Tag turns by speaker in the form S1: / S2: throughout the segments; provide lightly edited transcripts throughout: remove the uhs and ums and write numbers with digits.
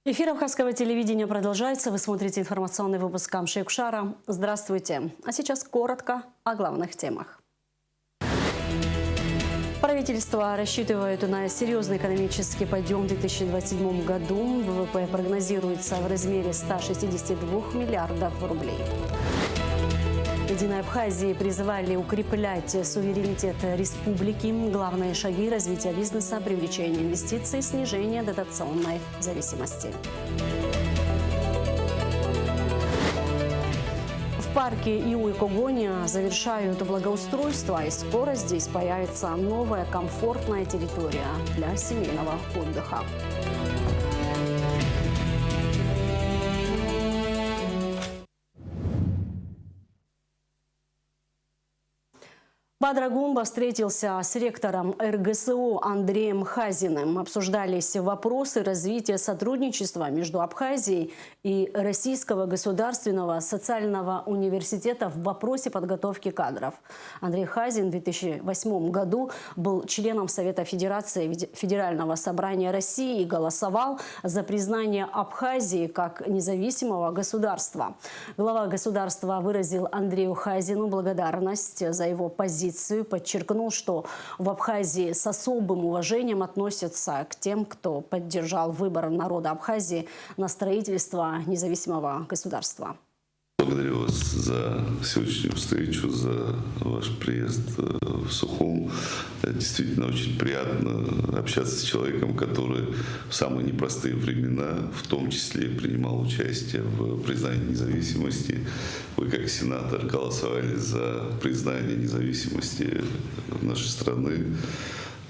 S1: Эфир Абхазского телевидения продолжается. Вы смотрите информационный выпуск Камши-Якушара. Здравствуйте. А сейчас коротко о главных темах. Правительство рассчитывает на серьезный экономический подъем в 2027 году. ВВП прогнозируется в размере 162 миллиардов рублей. В Единой Абхазии призывали укреплять суверенитет республики. Главные шаги развития бизнеса, привлечение инвестиций, снижение дотационной зависимости. В парке Иуй-Когоня завершают благоустройство, и скоро здесь появится новая комфортная территория для семейного отдыха. Бадра Гумба встретился с ректором РГСУ Андреем Хазиным. Обсуждались вопросы развития сотрудничества между Абхазией и Российского государственного социального университета в вопросе подготовки кадров. Андрей Хазин в 2008 году был членом Совета Федерации Федерального собрания России и голосовал за признание Абхазии как независимого государства. Глава государства выразил Андрею Хазину благодарность за его позицию. Подчеркнул, что в Абхазии с особым уважением относятся к тем, кто поддержал выбор народа Абхазии на строительство независимого государства.
S2: Благодарю вас за сегодняшнюю встречу, за ваш приезд в Сухум. Действительно очень приятно общаться с человеком, который в самые непростые времена, в том числе, принимал участие в признании независимости. Вы, как сенатор, голосовали за признание независимости нашей страны.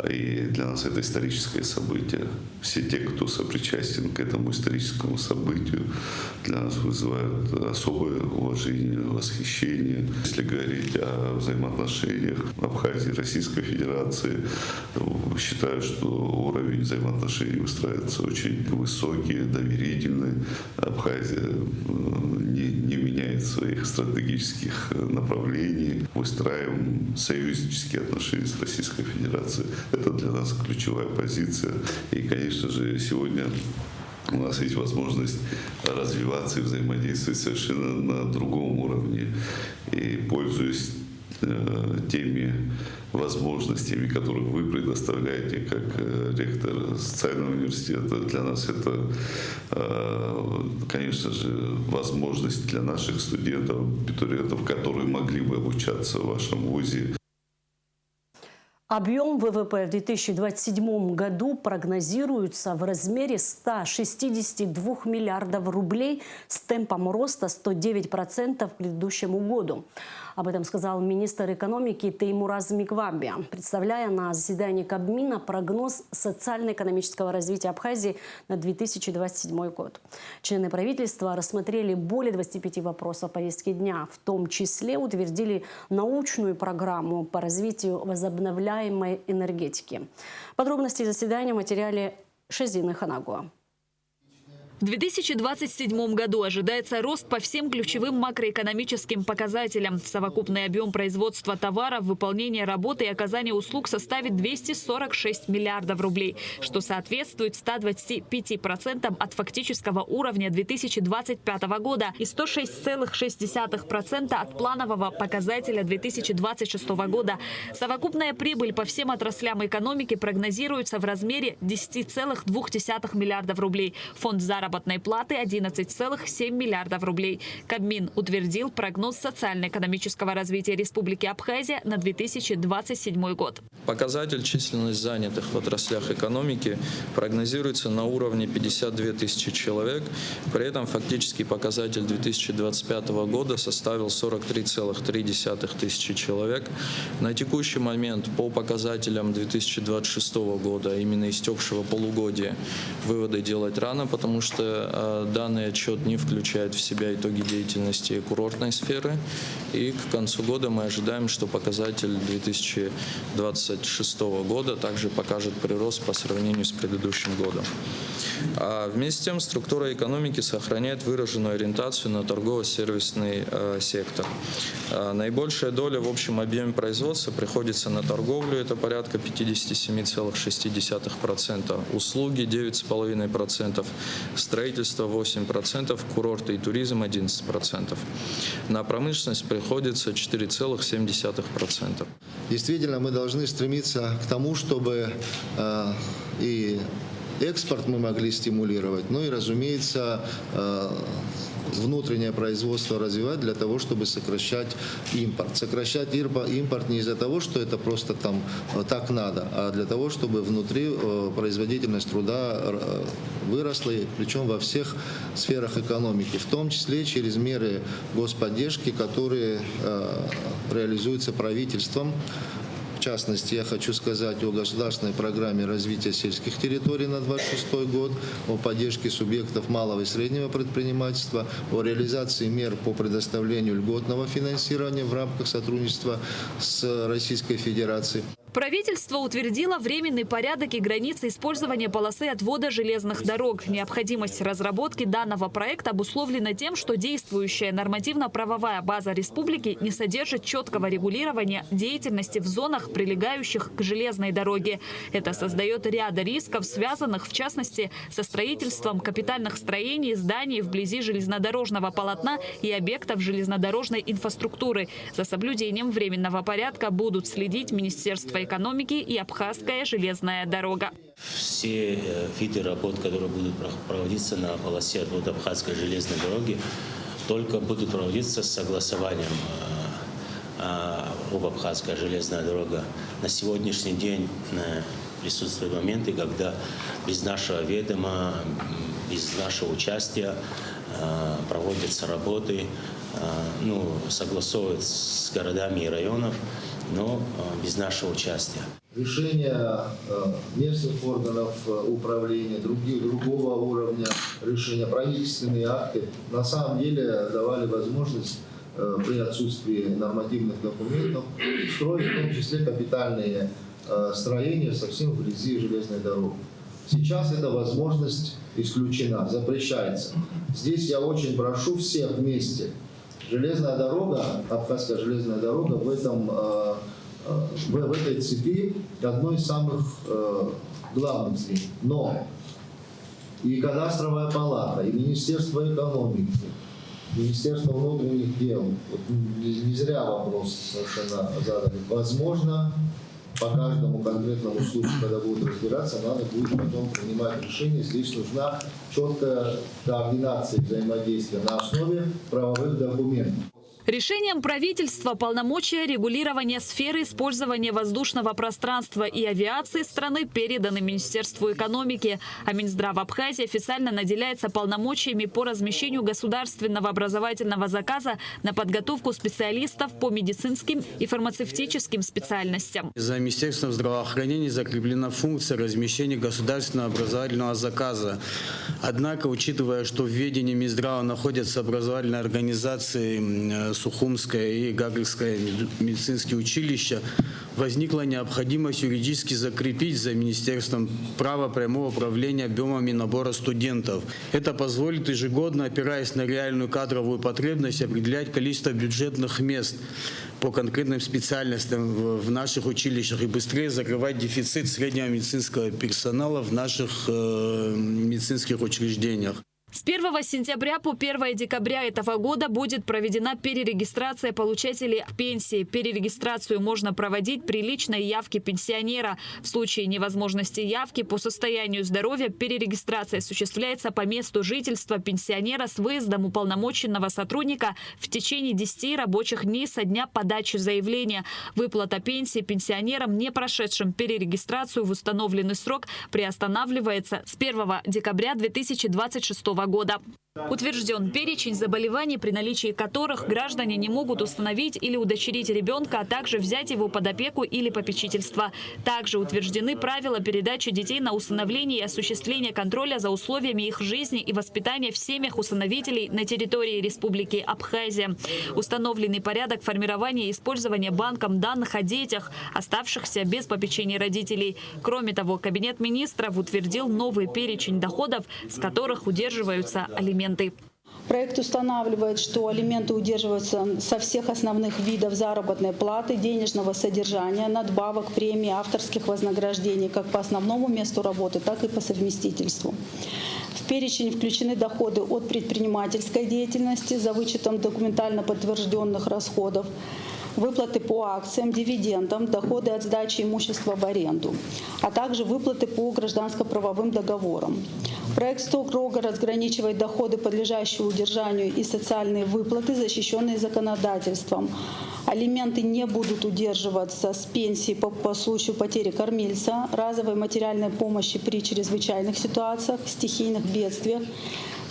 S2: И для нас это историческое событие. Все те, кто сопричастен к этому историческому событию, для нас вызывают особое уважение, восхищение. Если говорить о взаимоотношениях Абхазии и Российской Федерации, считаю, что уровень взаимоотношений выстраивается очень высокий, доверительный. Абхазия не меняет своих стратегических направлений. Выстраиваем союзнические отношения с Российской Федерацией. Это для нас ключевая позиция. И, конечно же, сегодня у нас есть возможность развиваться и взаимодействовать совершенно на другом уровне. И пользуясь теми возможностями, которые вы предоставляете как ректор социального университета, для нас это, конечно же, возможность для наших студентов, абитуриентов, которые могли бы обучаться в вашем вузе.
S1: Объем ВВП в 2027 году прогнозируется в размере 162 миллиардов рублей с темпом роста 109% к предыдущему году. Об этом сказал министр экономики Теймураз Микваби, представляя на заседании Кабмина прогноз социально-экономического развития Абхазии на 2027 год. Члены правительства рассмотрели более 25 вопросов повестки дня, в том числе утвердили научную программу по развитию возобновляемой энергетики. Подробности заседания в материале Шазины Ханагуа.
S3: В 2027 году ожидается рост по всем ключевым макроэкономическим показателям. Совокупный объем производства товаров, выполнения работы и оказания услуг составит 246 миллиардов рублей, что соответствует 125% от фактического уровня 2025 года и 106,6% от планового показателя 2026 года. Совокупная прибыль по всем отраслям экономики прогнозируется в размере 10,2 миллиардов рублей. Фонд заработной платы 11,7 миллиардов рублей. Кабмин утвердил прогноз социально-экономического развития Республики Абхазия на 2027 год.
S4: Показатель численность занятых в отраслях экономики прогнозируется на уровне 52 тысячи человек. При этом фактический показатель 2025 года составил 43,3 тысячи человек. На текущий момент по показателям 2026 года, именно истекшего полугодия, выводы делать рано, потому что данный отчет не включает в себя итоги деятельности курортной сферы. И к концу года мы ожидаем, что показатель 2026 года также покажет прирост по сравнению с предыдущим годом. А вместе с тем структура экономики сохраняет выраженную ориентацию на торгово-сервисный сектор. Наибольшая доля в общем объеме производства приходится на торговлю, это порядка 57,6%, услуги 9,5%, строительство 8%, курорты и туризм 11%. На промышленность приходится 4,7%.
S5: Действительно, мы должны стремиться к тому, чтобы и экспорт мы могли стимулировать, ну и, разумеется, внутреннее производство развивать для того, чтобы сокращать импорт. Сокращать импорт не из-за того, что это просто там так надо, а для того, чтобы внутри производительность труда выросла, причем во всех сферах экономики, в том числе через меры господдержки, которые реализуются правительством. В частности, я хочу сказать о государственной программе развития сельских территорий на 2026 год, о поддержке субъектов малого и среднего предпринимательства, о реализации мер по предоставлению льготного финансирования в рамках сотрудничества с Российской Федерацией.
S3: Правительство утвердило временный порядок и границы использования полосы отвода железных дорог. Необходимость разработки данного проекта обусловлена тем, что действующая нормативно-правовая база республики не содержит четкого регулирования деятельности в зонах, прилегающих к железной дороге. Это создает ряд рисков, связанных, в частности, со строительством капитальных строений, зданий вблизи железнодорожного полотна и объектов железнодорожной инфраструктуры. За соблюдением временного порядка будут следить Министерство экономики и Абхазская железная дорога.
S6: Все виды работ, которые будут проводиться на полосе отвода Абхазской железной дороги, только будут проводиться с согласованием об Абхазская железная дорога. На сегодняшний день присутствуют моменты, когда без нашего ведома, без нашего участия проводятся работы, согласовывают с городами и районами, но без нашего участия.
S5: Решения местных органов управления, другого уровня решения, правительственные акты на самом деле давали возможность при отсутствии нормативных документов строить в том числе капитальные строения совсем вблизи железной дороги. Сейчас эта возможность исключена, запрещается. Здесь я очень прошу всех вместе. Железная дорога, Абхазская железная дорога в этой цепи одной из самых главных звеньев. Но и кадастровая палата, и Министерство экономики, Министерство внутренних дел, не зря вопрос совершенно задали. Возможно, по каждому конкретному случаю, когда будут разбираться, надо будет потом принимать решение. Здесь нужна четкая координация взаимодействия на основе правовых документов.
S3: Решением правительства полномочия регулирования сферы использования воздушного пространства и авиации страны переданы Министерству экономики, а Минздрав Абхазии официально наделяется полномочиями по размещению государственного образовательного заказа на подготовку специалистов по медицинским и фармацевтическим специальностям.
S7: За Министерством здравоохранения закреплена функция размещения государственного образовательного заказа. Однако, учитывая, что в ведении Минздрава находятся образовательные организации Сухумское и Гагрское медицинские училища, возникла необходимость юридически закрепить за Министерством право прямого управления объемами набора студентов. Это позволит ежегодно, опираясь на реальную кадровую потребность, определять количество бюджетных мест по конкретным специальностям в наших училищах и быстрее закрывать дефицит среднего медицинского персонала в наших медицинских учреждениях.
S3: С 1 сентября по 1 декабря этого года будет проведена перерегистрация получателей пенсии. Перерегистрацию можно проводить при личной явке пенсионера. В случае невозможности явки по состоянию здоровья перерегистрация осуществляется по месту жительства пенсионера с выездом уполномоченного сотрудника в течение 10 рабочих дней со дня подачи заявления. Выплата пенсии пенсионерам, не прошедшим перерегистрацию в установленный срок, приостанавливается с 1 декабря 2026 года. Утвержден перечень заболеваний, при наличии которых граждане не могут установить или удочерить ребенка, а также взять его под опеку или попечительство. Также утверждены правила передачи детей на усыновление и осуществления контроля за условиями их жизни и воспитания в семьях усыновителей на территории Республики Абхазия. Установленный порядок формирования и использования банком данных о детях, оставшихся без попечения родителей. Кроме того, Кабинет министров утвердил новый перечень доходов, с которых удерживаются алименты.
S8: Проект устанавливает, что алименты удерживаются со всех основных видов заработной платы, денежного содержания, надбавок, премий, авторских вознаграждений как по основному месту работы, так и по совместительству. В перечень включены доходы от предпринимательской деятельности за вычетом документально подтвержденных расходов, выплаты по акциям, дивидендам, доходы от сдачи имущества в аренду, а также выплаты по гражданско-правовым договорам. Проект строго разграничивает доходы, подлежащие удержанию, и социальные выплаты, защищенные законодательством. Алименты не будут удерживаться с пенсии по случаю потери кормильца, разовой материальной помощи при чрезвычайных ситуациях, стихийных бедствиях,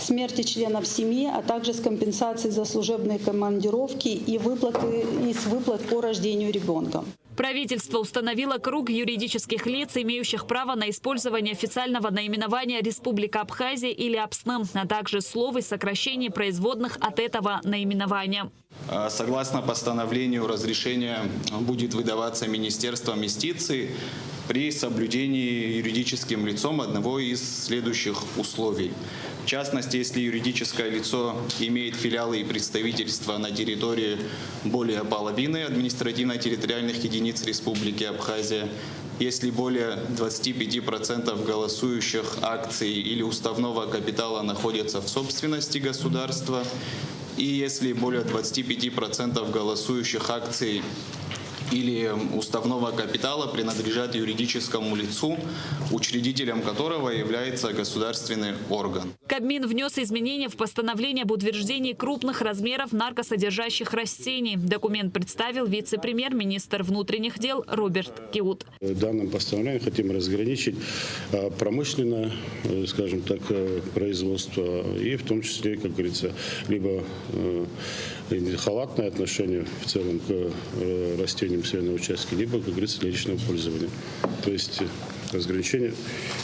S8: смерти членов семьи, а также с компенсацией за служебные командировки и с выплат по рождению ребенка.
S3: Правительство установило круг юридических лиц, имеющих право на использование официального наименования «Республика Абхазия» или «Апсным», а также слов и сокращений производных от этого наименования.
S9: Согласно постановлению, разрешение будет выдаваться Министерством юстиции при соблюдении юридическим лицом одного из следующих условий. В частности, если юридическое лицо имеет филиалы и представительства на территории более половины административно-территориальных единиц Республики Абхазия, если более 25% голосующих акций или уставного капитала находятся в собственности государства, и если более 25% голосующих акций или уставного капитала принадлежат юридическому лицу, учредителем которого является государственный орган.
S3: Кабмин внес изменения в постановление об утверждении крупных размеров наркосодержащих растений. Документ представил вице-премьер-министр внутренних дел Роберт Киут.
S10: В данном постановлении хотим разграничить промышленное, скажем так, производство и в том числе, как говорится, либо халатное отношение в целом к растениям на участке, либо, как говорится, для личного пользования. То есть разграничение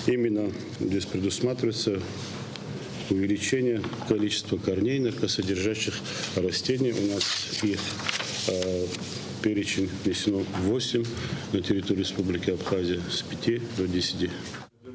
S10: именно здесь предусматривается увеличение количества корней наркосодержащих растений. У нас их перечень внесено 8 на территории Республики Абхазия с 5 до 10.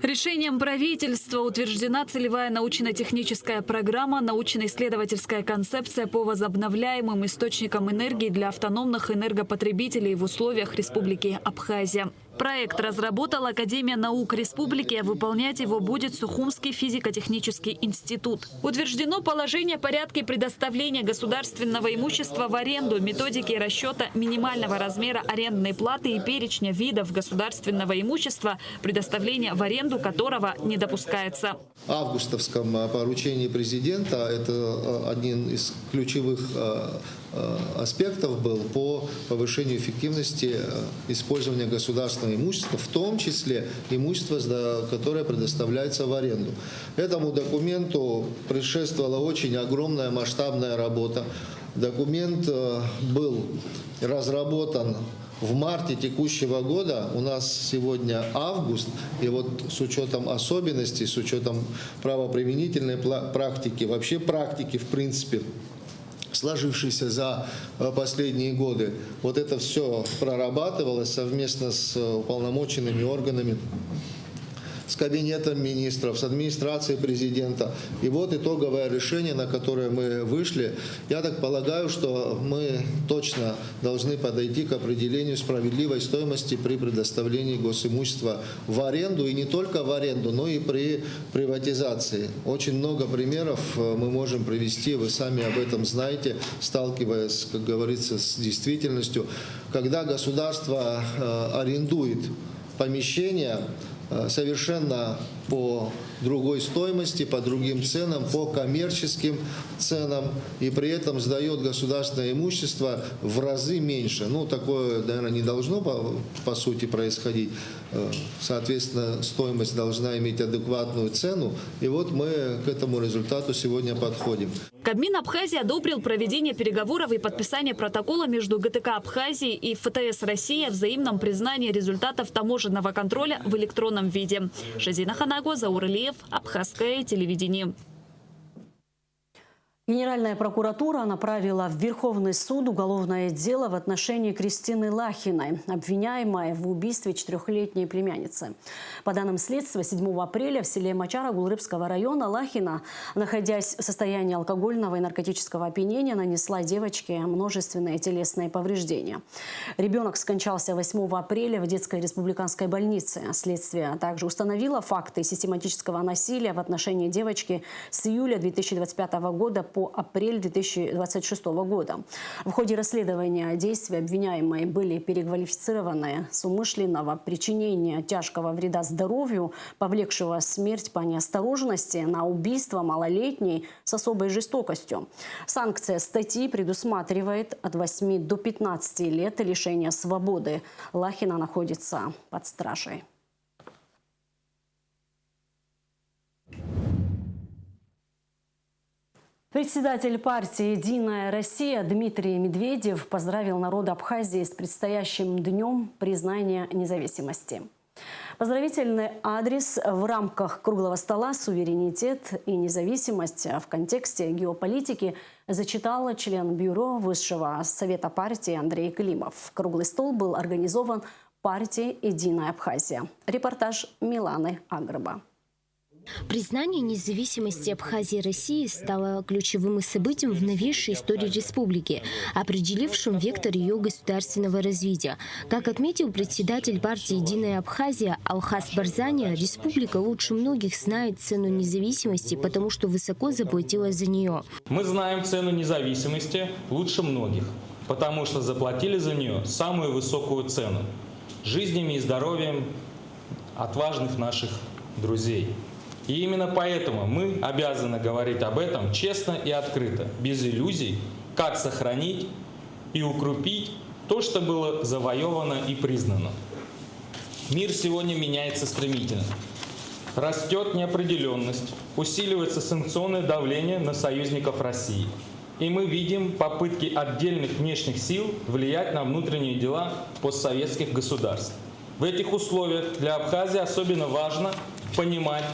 S3: Решением правительства утверждена целевая научно-техническая программа, научно-исследовательская концепция по возобновляемым источникам энергии для автономных энергопотребителей в условиях Республики Абхазия. Проект разработала Академия наук Республики, а выполнять его будет Сухумский физико-технический институт. Утверждено положение о порядке предоставления государственного имущества в аренду, методики расчета минимального размера арендной платы и перечня видов государственного имущества, предоставление в аренду которого не допускается.
S5: В августовском поручении президента это один из ключевых аспектов был по повышению эффективности использования государственного имущества, в том числе имущества, которое предоставляется в аренду. Этому документу предшествовала очень огромная масштабная работа. Документ был разработан в марте текущего года. У нас сегодня август, и вот с учетом особенностей, с учетом правоприменительной практики, вообще практики в принципе, сложившейся за последние годы, вот это все прорабатывалось совместно с уполномоченными органами, с Кабинетом министров, с администрацией президента. И вот итоговое решение, на которое мы вышли. Я так полагаю, что мы точно должны подойти к определению справедливой стоимости при предоставлении госимущества в аренду. И не только в аренду, но и при приватизации. Очень много примеров мы можем привести, вы сами об этом знаете, сталкиваясь, как говорится, с действительностью. Когда государство арендует помещение, совершенно по другой стоимости, по другим ценам, по коммерческим ценам, и при этом сдает государственное имущество в разы меньше. Ну, такое, наверное, не должно по сути происходить. Соответственно, стоимость должна иметь адекватную цену. И вот мы к этому результату сегодня подходим.
S3: Кабмин Абхазии одобрил проведение переговоров и подписание протокола между ГТК Абхазии и ФТС России о взаимном признании результатов таможенного контроля в электронном виде. Шазина Ханаго, Заур Илиев, Абхазское телевидение.
S1: Генеральная прокуратура направила в Верховный суд уголовное дело в отношении Кристины Лахиной, обвиняемой в убийстве 4-летней племянницы. По данным следствия, 7 апреля в селе Мачара Гулрыбского района Лахина, находясь в состоянии алкогольного и наркотического опьянения, нанесла девочке множественные телесные повреждения. Ребенок скончался 8 апреля в детской республиканской больнице. Следствие также установило факты систематического насилия в отношении девочки с июля 2025 года по апрель 2026 года. В ходе расследования действия обвиняемой были переквалифицированы с умышленного причинения тяжкого вреда здоровью, повлекшего смерть по неосторожности, на убийство малолетней с особой жестокостью. Санкция статьи предусматривает от 8 до 15 лет лишения свободы. Лахина находится под стражей. Председатель партии «Единая Россия» Дмитрий Медведев поздравил народ Абхазии с предстоящим днем признания независимости. Поздравительный адрес в рамках круглого стола «Суверенитет и независимость» в контексте геополитики зачитал член бюро Высшего совета партии Андрей Климов. Круглый стол был организован партией «Единая Абхазия». Репортаж Миланы Агрба.
S11: Признание независимости Абхазии и России стало ключевым событием в новейшей истории республики, определившим вектор ее государственного развития. Как отметил председатель партии «Единая Абхазия» Алхас Барзани, республика лучше многих знает цену независимости, потому что высоко заплатила за нее.
S12: Мы знаем цену независимости лучше многих, потому что заплатили за нее самую высокую цену – жизнями и здоровьем отважных наших друзей. И именно поэтому мы обязаны говорить об этом честно и открыто, без иллюзий, как сохранить и укрепить то, что было завоевано и признано. Мир сегодня меняется стремительно. Растет неопределенность, усиливается санкционное давление на союзников России. И мы видим попытки отдельных внешних сил влиять на внутренние дела постсоветских государств. В этих условиях для Абхазии особенно важно понимать,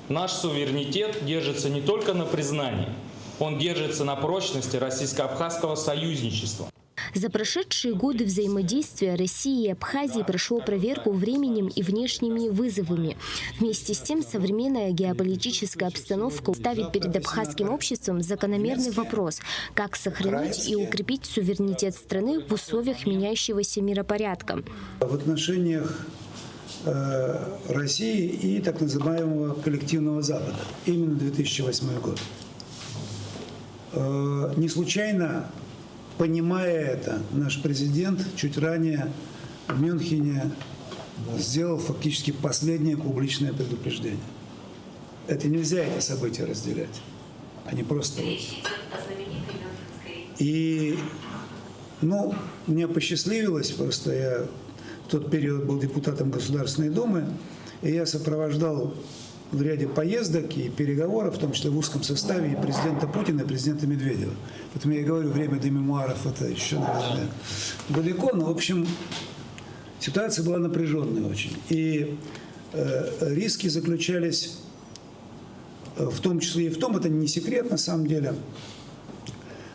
S12: наш суверенитет держится не только на признании, он держится на прочности российско-абхазского союзничества.
S11: За прошедшие годы взаимодействия России и Абхазии прошло проверку временем и внешними вызовами. Вместе с тем, современная геополитическая обстановка ставит перед абхазским обществом закономерный вопрос, как сохранить и укрепить суверенитет страны в условиях меняющегося миропорядка.
S13: В отношениях России и так называемого коллективного Запада. Именно 2008 год. Не случайно, понимая это, наш президент чуть ранее в Мюнхене сделал фактически последнее публичное предупреждение. Это нельзя, эти события разделять. Они просто... И, мне посчастливилось, просто я в тот период был депутатом Государственной Думы, и я сопровождал в ряде поездок и переговоров, в том числе в узком составе, и президента Путина, и президента Медведева. Поэтому я и говорю, время до мемуаров это еще, наверное, далеко, но, в общем, ситуация была напряженная очень. И риски заключались в том числе и в том, это не секрет на самом деле,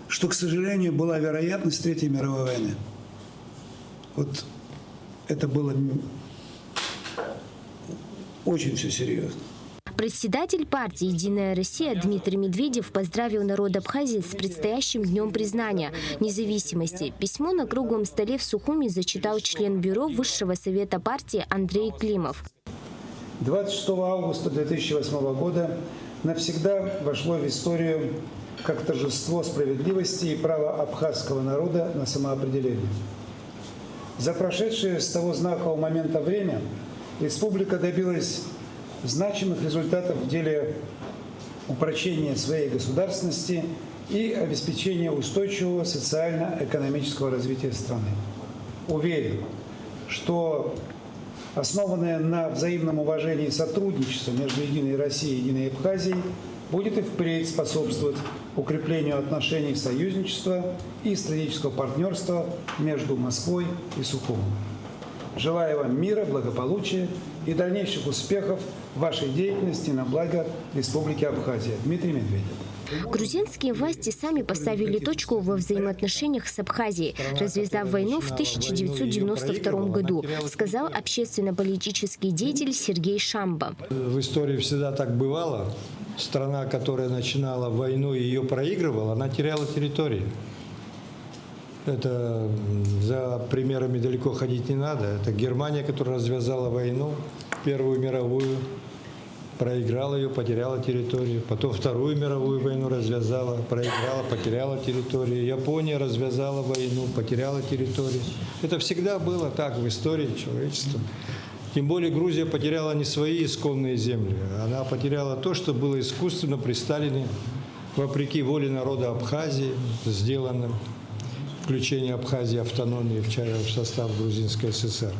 S13: что, к сожалению, была вероятность Третьей мировой войны. Вот это было очень все серьезно.
S11: Председатель партии «Единая Россия» Дмитрий Медведев поздравил народ Абхазии с предстоящим днем признания независимости. Письмо на круглом столе в Сухуми зачитал член бюро Высшего совета партии Андрей Климов.
S13: 26 августа 2008 года навсегда вошло в историю как торжество справедливости и права абхазского народа на самоопределение. За прошедшее с того знакового момента время республика добилась значимых результатов в деле упрочения своей государственности и обеспечения устойчивого социально-экономического развития страны. Уверен, что основанное на взаимном уважении сотрудничество между Единой Россией и Единой Абхазией будет и впредь способствовать укреплению отношений союзничества и стратегического партнерства между Москвой и Сухумом. Желаю вам мира, благополучия и дальнейших успехов в вашей деятельности на благо Республики Абхазия. Дмитрий Медведев.
S11: Грузинские власти сами поставили точку во взаимоотношениях с Абхазией, развязав войну в 1992 году, сказал общественно-политический деятель Сергей Шамба.
S14: В истории всегда так бывало. Страна, которая начинала войну и ее проигрывала, она теряла территории. Это за примерами далеко ходить не надо. Это Германия, которая развязала войну, Первую мировую, проиграла ее, потеряла территорию. Потом Вторую мировую войну развязала, проиграла, потеряла территорию. Япония развязала войну, потеряла территорию. Это всегда было так в истории человечества. Тем более Грузия потеряла не свои исконные земли. Она потеряла то, что было искусственно при Сталине, вопреки воле народа Абхазии, сделанным включение Абхазии автономии в состав Грузинской ССР.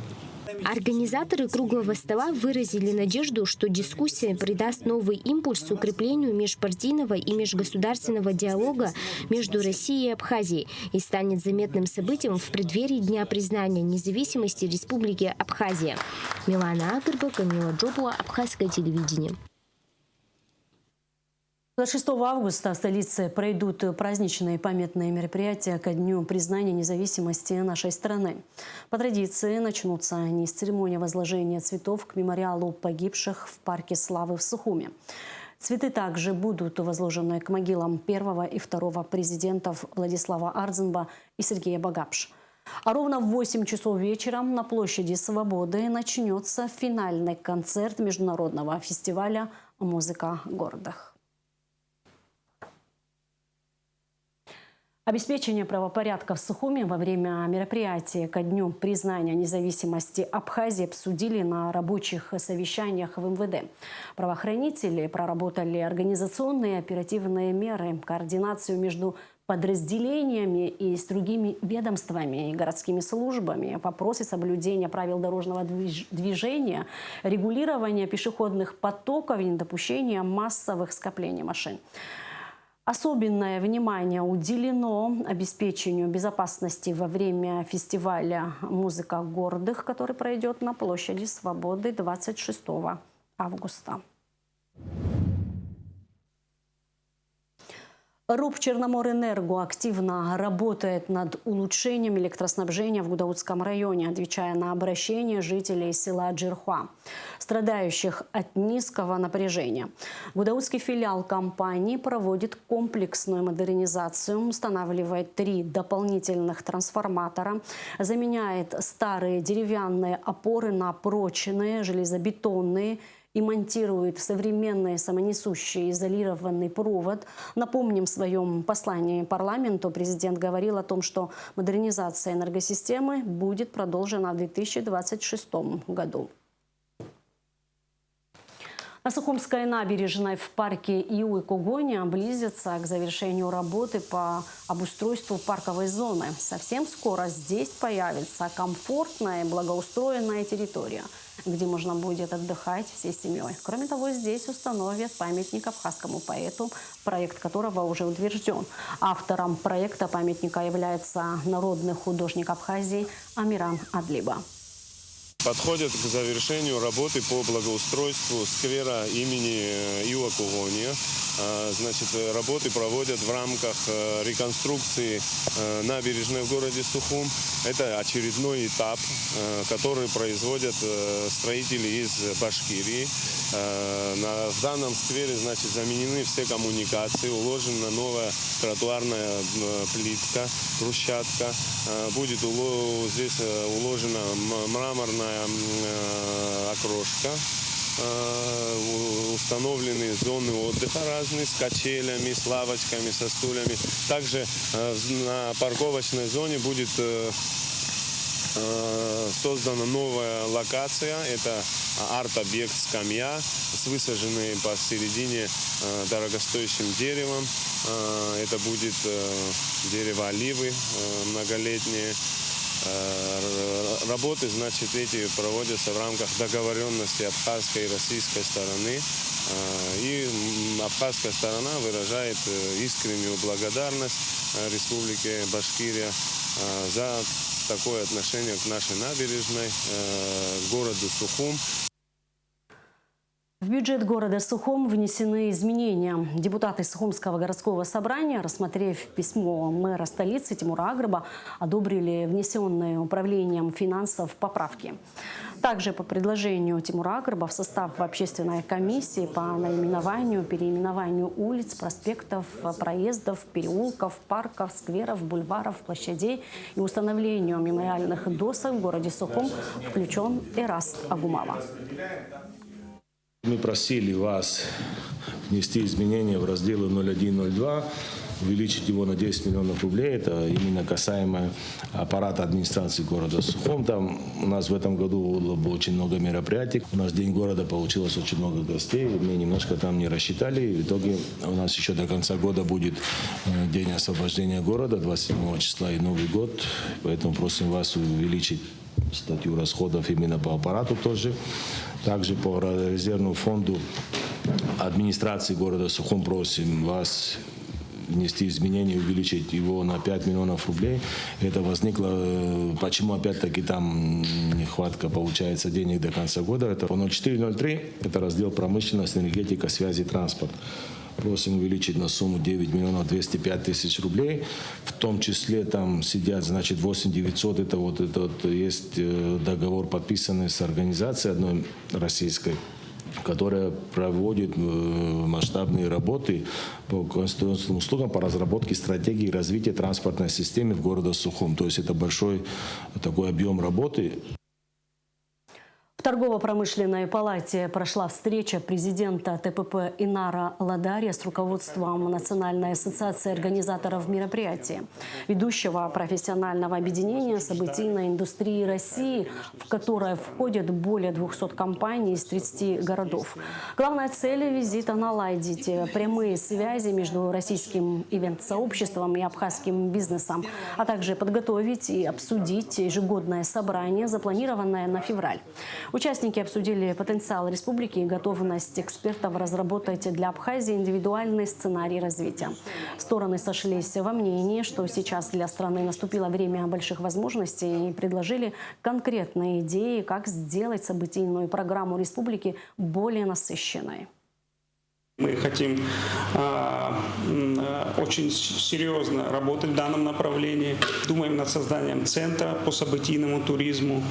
S11: Организаторы круглого стола выразили надежду, что дискуссия придаст новый импульс укреплению межпартийного и межгосударственного диалога между Россией и Абхазией и станет заметным событием в преддверии Дня признания независимости Республики Абхазия. Милана Агрба, Камила Джопуа, Абхазское телевидение.
S1: 26 августа в столице пройдут праздничные памятные мероприятия ко Дню признания независимости нашей страны. По традиции начнутся они с церемонии возложения цветов к мемориалу погибших в Парке Славы в Сухуме. Цветы также будут возложены к могилам первого и второго президентов Владислава Ардзинба и Сергея Багапш. А ровно в 8 часов вечера на площади Свободы начнется финальный концерт международного фестиваля «Музыка гордых». Обеспечение правопорядка в Сухуме во время мероприятия ко Дню признания независимости Абхазии обсудили на рабочих совещаниях в МВД. Правоохранители проработали организационные и оперативные меры, координацию между подразделениями и с другими ведомствами и городскими службами, вопросы соблюдения правил дорожного движения, регулирования пешеходных потоков и недопущения массовых скоплений машин. Особенное внимание уделено обеспечению безопасности во время фестиваля «Музыка гордых», который пройдет на площади Свободы 26 августа. РУП «Черноморэнерго» активно работает над улучшением электроснабжения в Гудаутском районе, отвечая на обращения жителей села Джирхуа, страдающих от низкого напряжения. Гудаутский филиал компании проводит комплексную модернизацию, устанавливает 3 дополнительных трансформатора, заменяет старые деревянные опоры на прочные железобетонные и монтирует современный самонесущий изолированный провод. Напомним, в своем послании парламенту президент говорил о том, что модернизация энергосистемы будет продолжена в 2026 году. На Сухумской набережной в парке Иу-и-Когоня близится к завершению работы по обустройству парковой зоны. Совсем скоро здесь появится комфортная и благоустроенная территория, где можно будет отдыхать всей семьей. Кроме того, здесь установят памятник абхазскому поэту, проект которого уже утвержден. Автором проекта памятника является народный художник Абхазии Амиран Адлиба.
S15: Подходят к завершению работы по благоустройству сквера имени Иу-и-Когоня. Значит, работы проводят в рамках реконструкции набережной в городе Сухум. Это очередной этап, который производят строители из Башкирии. В данном сквере, значит, заменены все коммуникации, уложена новая тротуарная плитка, брусчатка. Будет здесь уложена мраморная окрошка. Установлены зоны отдыха разные с качелями, с лавочками, со стульями. Также на парковочной зоне будет создана новая локация. Это арт-объект «Скамья» с высаженной посередине дорогостоящим деревом. Это будет дерево оливы многолетнее. Работы, значит, эти проводятся в рамках договоренности абхазской и российской стороны. И абхазская сторона выражает искреннюю благодарность Республике Башкирия за такое отношение к нашей набережной, к городу Сухум.
S1: В бюджет города Сухум внесены изменения. Депутаты Сухумского городского собрания, рассмотрев письмо мэра столицы Тимура Агрыба, одобрили внесенные управлением финансов поправки. Также по предложению Тимура Агрыба в состав общественной комиссии по наименованию, переименованию улиц, проспектов, проездов, переулков, парков, скверов, бульваров, площадей и установлению мемориальных досок в городе Сухум включен Эраст Агумава.
S16: Мы просили вас внести изменения в разделы 0102, увеличить его на 10 миллионов рублей. Это именно касаемо аппарата администрации города Сухум. Там у нас в этом году было очень много мероприятий. У нас День города, получилось очень много гостей. Мы немножко там не рассчитали. В итоге у нас еще до конца года будет День освобождения города, 27 числа и Новый год. Поэтому просим вас увеличить статью расходов именно по аппарату тоже. Также по резервному фонду администрации города Сухум просим вас внести изменения, увеличить его на 5 миллионов рублей. Это возникло, почему опять-таки там нехватка получается денег до конца года. Это по 0403, это раздел промышленность, энергетика, связи, транспорт. Просим увеличить на сумму 9 миллионов 205 тысяч рублей. В том числе там сидят, значит, 8 900. Это вот этот есть договор, подписанный с организацией одной российской, которая проводит масштабные работы по консультационным услугам по разработке стратегии развития транспортной системы в городе Сухум. То есть это большой такой объем работы.
S1: В торгово-промышленной палате прошла встреча президента ТПП Инара Ладария с руководством Национальной ассоциации организаторов мероприятия, ведущего профессионального объединения событийной индустрии России, в которое входят более 200 компаний из 30 городов. Главная цель визита – наладить прямые связи между российским ивент-сообществом и абхазским бизнесом, а также подготовить и обсудить ежегодное собрание, запланированное на февраль. Участники обсудили потенциал республики и готовность экспертов разработать для Абхазии индивидуальный сценарий развития. Стороны сошлись во мнении, что сейчас для страны наступило время больших возможностей и предложили конкретные идеи, как сделать событийную программу республики более насыщенной.
S17: Мы хотим очень серьезно работать в данном направлении. Думаем над созданием центра по событийному туризму,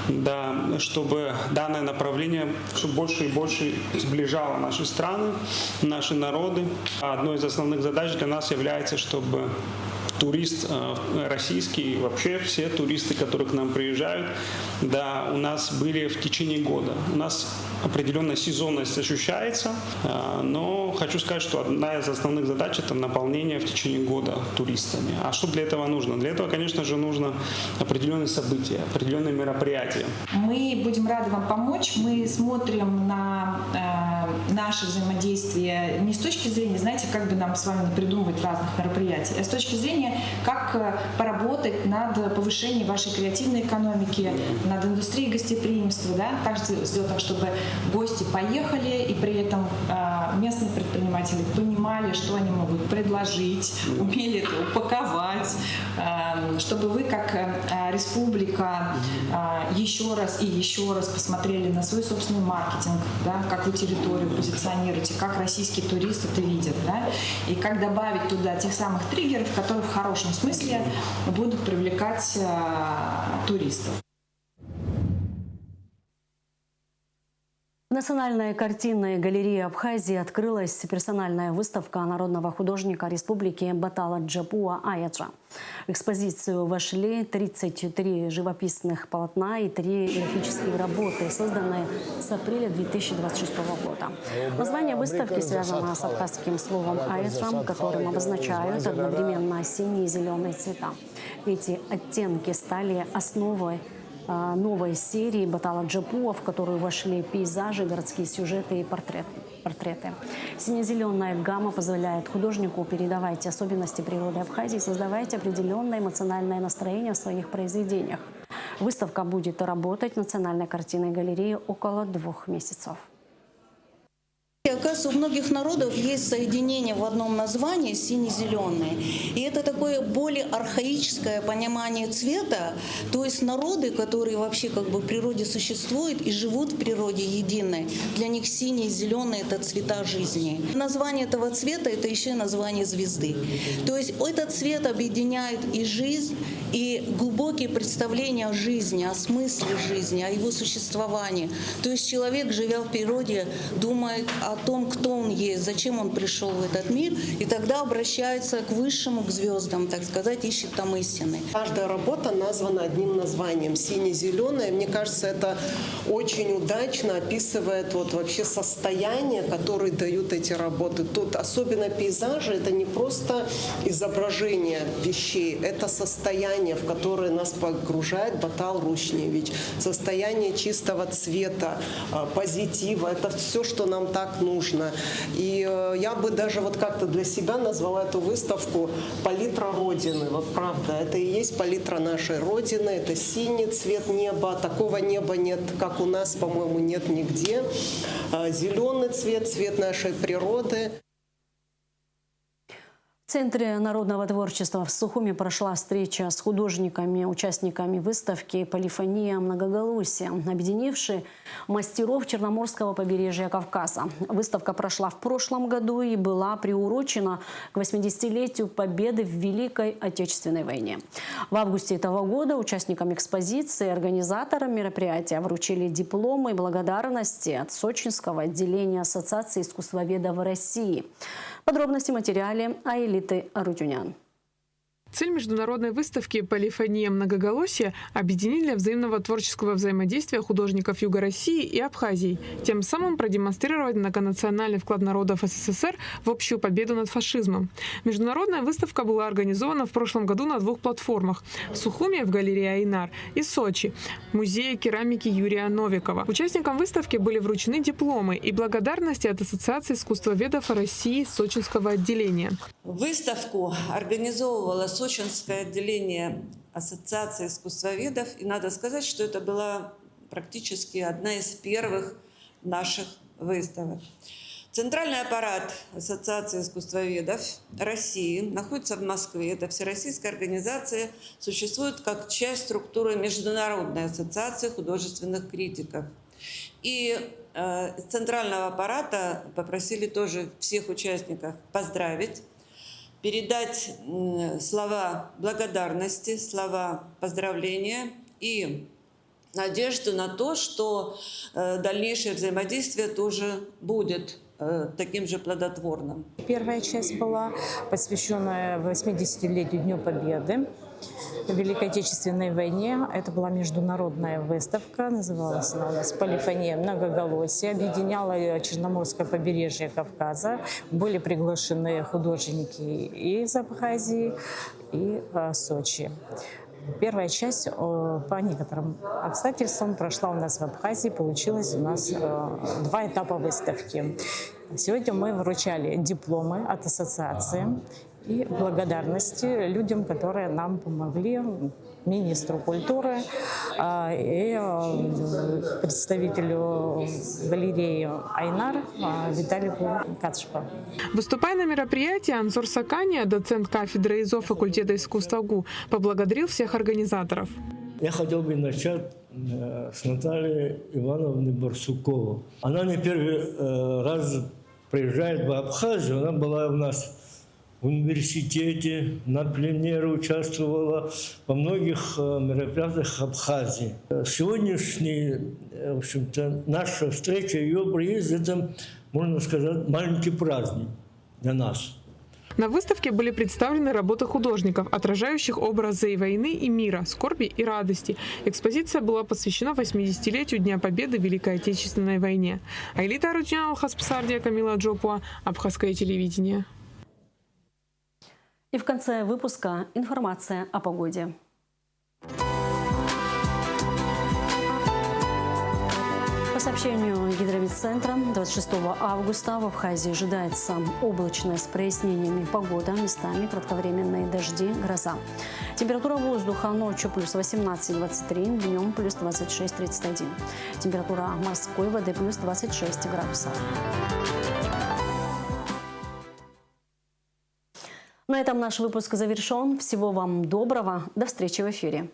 S17: да, чтобы данное направление все больше и больше сближало наши страны, наши народы. Одной из основных задач для нас является, чтобы турист российский, вообще все туристы, которые к нам приезжают, да, у нас были в течение года. У нас определенная сезонность ощущается, но хочу сказать, что одна из основных задач – это наполнение в течение года туристами. А что для этого нужно? Для этого, конечно же, нужно определенные события, определенные мероприятия.
S18: Мы будем рады вам помочь. Мы смотрим на наше взаимодействие не с точки зрения, знаете, как бы нам с вами не придумывать разных мероприятий, а с точки зрения, как поработать над повышением вашей креативной экономики, над индустрией гостеприимства, да, так сделать так, чтобы гости поехали, и при этом местные предприниматели понимали, что они могут предложить, умели это упаковать, чтобы вы, как республика, еще раз и еще раз посмотрели на свой собственный маркетинг, да, как вы территорию позиционируете, как российский турист это видит, да, и как добавить туда тех самых триггеров, которые в хорошем смысле будут привлекать туристов.
S1: В Национальной картинной галереи Абхазии открылась персональная выставка народного художника республики Батала Джапуа Аяджа. В экспозицию вошли 33 живописных полотна и 3 графические работы, созданные с апреля 2026 года. Название выставки связано с абхазским словом «аяджам», которым обозначают одновременно синие и зеленые цвета. Эти оттенки стали основой новой серии Батала Джапуа, в которую вошли пейзажи, городские сюжеты и портреты. Сине-зеленая гамма позволяет художнику передавать особенности природы Абхазии, создавать определенное эмоциональное настроение в своих произведениях. Выставка будет работать в Национальной картинной галерее около 2 месяцев.
S19: Оказывается, у многих народов есть соединение в одном названии сине-зеленое. И это такое более архаическое понимание цвета. То есть народы, которые вообще как бы в природе существуют и живут в природе единой, для них синий и зеленый — это цвета жизни. Название этого цвета — это еще и название звезды. То есть этот цвет объединяет и жизнь, и глубокие представления о жизни, о смысле жизни, о его существовании. То есть человек, живя в природе, думает о том, кто он есть, зачем он пришел в этот мир, и тогда обращается к высшему, к звездам, так сказать, ищет там истины.
S20: Каждая работа названа одним названием. Сине-зеленая, мне кажется, это очень удачно описывает вот вообще состояние, которое дают эти работы. Тут особенно пейзажи — это не просто изображение вещей, это состояние, в которое нас погружает Батал Рушневич. Состояние чистого цвета, позитива — это все, что нам так нужно. И я бы даже вот как-то для себя назвала эту выставку «Палитра Родины». Вот правда, это и есть палитра нашей Родины, это синий цвет неба, такого неба нет, как у нас, по-моему, нет нигде. Зеленый цвет, цвет нашей природы.
S1: В Центре народного творчества в Сухуми прошла встреча с художниками, участниками выставки «Полифония многоголосия», объединившей мастеров Черноморского побережья Кавказа. Выставка прошла в прошлом году и была приурочена к 80-летию победы в Великой Отечественной войне. В августе этого года участникам экспозиции и организаторам мероприятия вручили дипломы благодарности от Сочинского отделения Ассоциации искусствоведов России. Подробности в материале Аэлиты Арутюнян.
S21: Цель международной выставки «Полифония многоголосия» – объединить для взаимного творческого взаимодействия художников Юга России и Абхазии, тем самым продемонстрировать многонациональный вклад народов СССР в общую победу над фашизмом. Международная выставка была организована в прошлом году на 2 платформах – в Сухуми в галерее «Айнар» и Сочи в музее керамики Юрия Новикова. Участникам выставки были вручены дипломы и благодарности от Ассоциации искусствоведов России Сочинского отделения.
S22: Выставку организовывала Сочинское отделение Ассоциации искусствоведов. И надо сказать, что это была практически одна из первых наших выставок. Центральный аппарат Ассоциации искусствоведов России находится в Москве. Это всероссийская организация, существует как часть структуры Международной ассоциации художественных критиков. И из центрального аппарата попросили тоже всех участников поздравить, передать слова благодарности, слова поздравления и надежду на то, что дальнейшее взаимодействие тоже будет таким же плодотворным.
S23: Первая часть была посвященная 80-летию Дню Победы в Великой Отечественной войне. Это была международная выставка, называлась она у нас «Полифония многоголосия», объединяла Черноморское побережье Кавказа. Были приглашены художники из Абхазии и Сочи. Первая часть по некоторым обстоятельствам прошла у нас в Абхазии. Получилось у нас 2 этапа выставки. Сегодня мы вручали дипломы от ассоциации и благодарности людям, которые нам помогли, министру культуры и представителю галереи «Айнар» Виталику Кацшпа.
S21: Выступая на мероприятии, Ансор Сакания, доцент кафедры ИЗО факультета искусства ГУ, поблагодарил всех организаторов.
S24: Я хотел бы начать с Натальи Ивановны Барсуковой. Она не первый раз приезжает в Абхазию, она была у нас в университете, на пленере участвовала во многих мероприятиях Абхазии. Сегодняшняя, в общем-то, наша встреча, ее приезд – это, можно сказать, маленький праздник для нас.
S21: На выставке были представлены работы художников, отражающих образы и войны, и мира, скорби и радости. Экспозиция была посвящена 80-летию Дня Победы в Великой Отечественной войне. Айлита Арутнян, Хаспсардия, Камила Джопуа, Абхазское телевидение.
S1: И в конце выпуска информация о погоде. По сообщению Гидрометцентра, 26 августа в Абхазии ожидается облачная с прояснениями погода, местами кратковременные дожди, гроза. Температура воздуха ночью плюс 18-23, днем плюс 26-31. Температура морской воды плюс 26 градусов. На этом наш выпуск завершен. Всего вам доброго. До встречи в эфире.